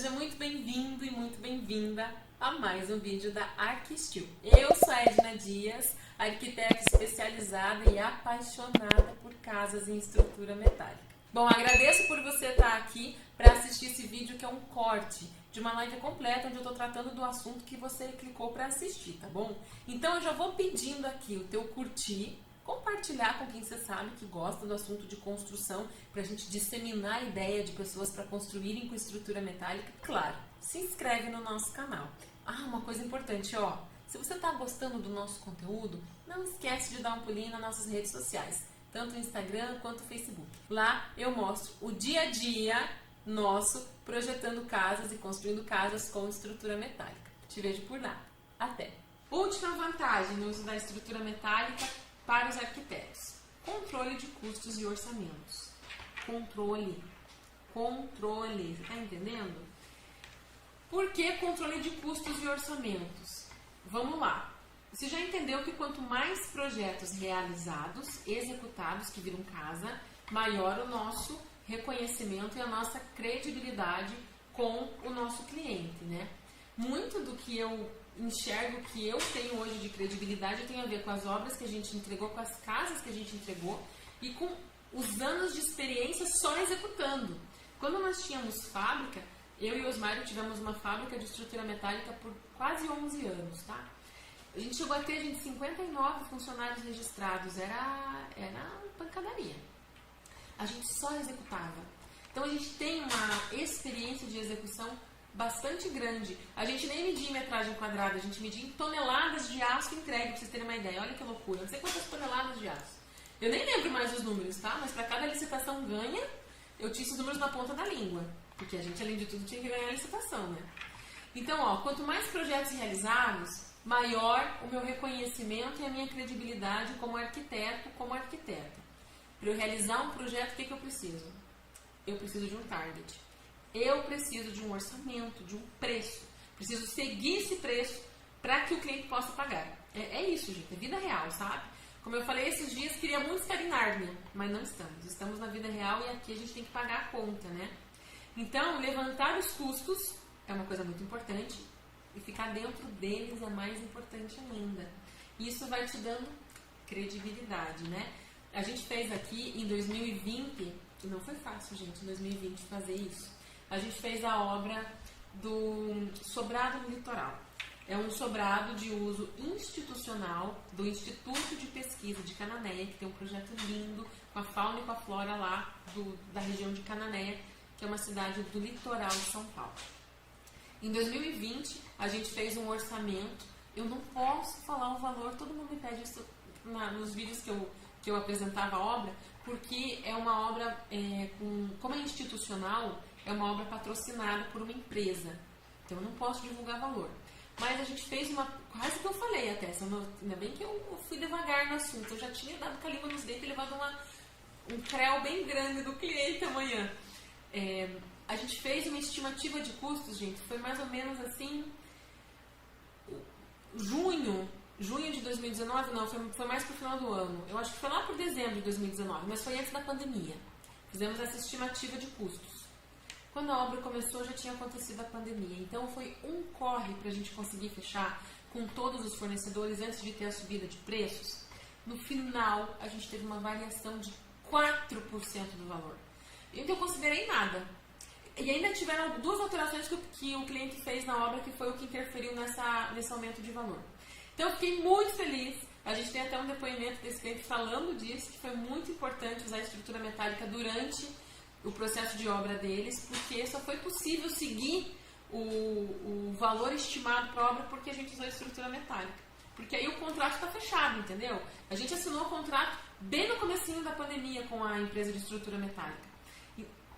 seja muito bem-vindo e muito bem-vinda a mais um vídeo da ArchiSteel. Eu sou a Edna Dias, arquiteta especializada e apaixonada por casas em estrutura metálica. Bom, agradeço por você estar aqui para assistir esse vídeo, que é um corte de uma live completa onde eu estou tratando do assunto que você clicou para assistir, tá bom? Então eu já vou pedindo aqui o teu curtir, compartilhar com quem você sabe que gosta do assunto de construção, para a gente disseminar a ideia de pessoas para construírem com estrutura metálica. Claro, se inscreve no nosso canal. Ah, uma coisa importante, ó, se você está gostando do nosso conteúdo, não esquece de dar um pulinho nas nossas redes sociais, tanto no Instagram quanto no Facebook. Lá eu mostro o dia a dia nosso projetando casas e construindo casas com estrutura metálica. Te vejo por lá. Até! Última vantagem no uso da estrutura metálica para os arquitetos: controle de custos e orçamentos. Controle. Você está entendendo? Por que controle de custos e orçamentos? Vamos lá. Você já entendeu que quanto mais projetos realizados, executados, que viram casa, maior o nosso reconhecimento e a nossa credibilidade com o nosso cliente, né? Muito do que eu enxergo que eu tenho hoje de credibilidade tem a ver com as obras que a gente entregou, com as casas que a gente entregou e com os anos de experiência só executando. Quando nós tínhamos fábrica, eu e o Osmário tivemos uma fábrica de estrutura metálica por quase 11 anos, tá? A gente chegou a ter 59 funcionários registrados, era pancadaria. A gente só executava. Então a gente tem uma experiência de execução bastante grande. A gente nem media em metragem quadrada, a gente media em toneladas de aço entregue, pra vocês terem uma ideia. Olha que loucura, não sei quantas toneladas de aço. Eu nem lembro mais os números, tá? Mas para cada licitação ganha, eu tinha esses números na ponta da língua. Porque a gente, além de tudo, tinha que ganhar a licitação, né? Então, ó, quanto mais projetos realizados, maior o meu reconhecimento e a minha credibilidade como arquiteto, como arquiteta. Para eu realizar um projeto, o que eu preciso? Eu preciso de um target. Eu preciso de um orçamento, de um preço. Preciso seguir esse preço para que o cliente possa pagar. É isso, gente. É vida real, sabe? Como eu falei esses dias, queria muito estar em Nárnia, mas não estamos. Estamos na vida real e aqui a gente tem que pagar a conta, né? Então, levantar os custos é uma coisa muito importante e ficar dentro deles é mais importante ainda. Isso vai te dando credibilidade, né? A gente fez aqui em 2020, e não foi fácil, gente, em 2020 fazer isso. A gente fez a obra do sobrado no litoral. É um sobrado de uso institucional do Instituto de Pesquisa de Cananéia, que tem um projeto lindo com a fauna e com a flora lá da região de Cananéia, que é uma cidade do litoral de São Paulo. Em 2020, a gente fez um orçamento. Eu não posso falar o valor, todo mundo me pede isso nos vídeos que eu apresentava a obra, porque é uma obra, como é institucional, é uma obra patrocinada por uma empresa. Então eu não posso divulgar valor. Mas a gente fez quase que eu falei até, ainda bem que eu fui devagar no assunto. Eu já tinha dado caliva nos dentes e levado um creu bem grande do cliente amanhã. A gente fez uma estimativa de custos, gente, foi mais ou menos assim, junho de 2019, não, foi mais pro final do ano. Eu acho que foi lá por dezembro de 2019, mas foi antes da pandemia. Fizemos essa estimativa de custos. Quando a obra começou, já tinha acontecido a pandemia. Então foi um corre para a gente conseguir fechar com todos os fornecedores antes de ter a subida de preços. No final, a gente teve uma variação de 4% do valor. Então eu considerei nada. E ainda tiveram duas alterações que o cliente fez na obra, que foi o que interferiu nesse aumento de valor. Então eu fiquei muito feliz. A gente tem até um depoimento desse cliente falando disso, que foi muito importante usar a estrutura metálica durante o processo de obra deles, porque só foi possível seguir o valor estimado para a obra porque a gente usou a estrutura metálica. Porque aí o contrato está fechado, entendeu? A gente assinou o contrato bem no comecinho da pandemia com a empresa de estrutura metálica.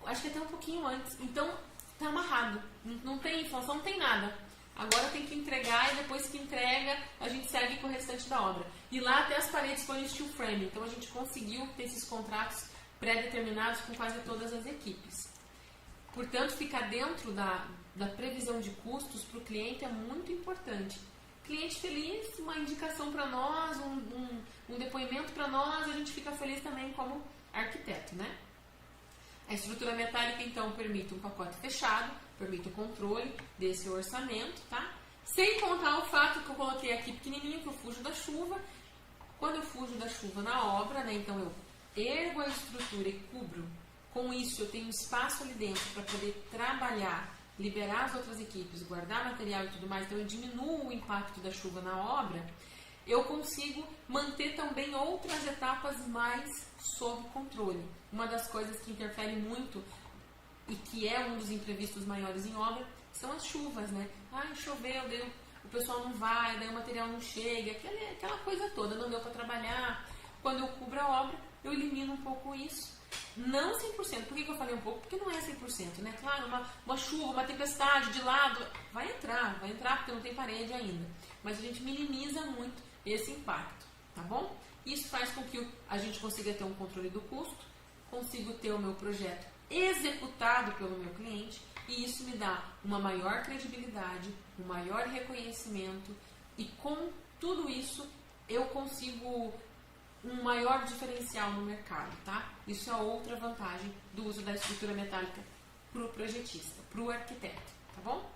Acho que até um pouquinho antes. Então, tá amarrado. Não tem inflação, não tem nada. Agora tem que entregar e depois que entrega, a gente segue com o restante da obra. E lá até as paredes põem steel frame. Então, a gente conseguiu ter esses contratos pré-determinados com quase todas as equipes. Portanto, ficar dentro da previsão de custos para o cliente é muito importante. Cliente feliz, uma indicação para nós, um depoimento para nós, a gente fica feliz também como arquiteto, né? A estrutura metálica, então, permite um pacote fechado, permite o controle desse orçamento, tá? Sem contar o fato que eu coloquei aqui pequenininho, que eu fujo da chuva. Quando eu fujo da chuva na obra, né, então eu ergo a estrutura e cubro. Com isso, eu tenho espaço ali dentro para poder trabalhar, liberar as outras equipes, guardar material e tudo mais, então eu diminuo o impacto da chuva na obra. Eu consigo manter também outras etapas mais sob controle. Uma das coisas que interfere muito e que é um dos imprevistos maiores em obra são as chuvas, né? Ah, choveu, o pessoal não vai, daí o material não chega, aquela coisa toda, não deu para trabalhar. Quando eu cubro a obra, eu elimino um pouco isso. Não 100%. Por que eu falei um pouco? Porque não é 100%, né? Claro, uma chuva, uma tempestade de lado, vai entrar porque não tem parede ainda. Mas a gente minimiza muito esse impacto, tá bom? Isso faz com que a gente consiga ter um controle do custo, consigo ter o meu projeto executado pelo meu cliente, e isso me dá uma maior credibilidade, um maior reconhecimento, e com tudo isso eu consigo um maior diferencial no mercado, tá? Isso é outra vantagem do uso da estrutura metálica para o projetista, para o arquiteto, tá bom?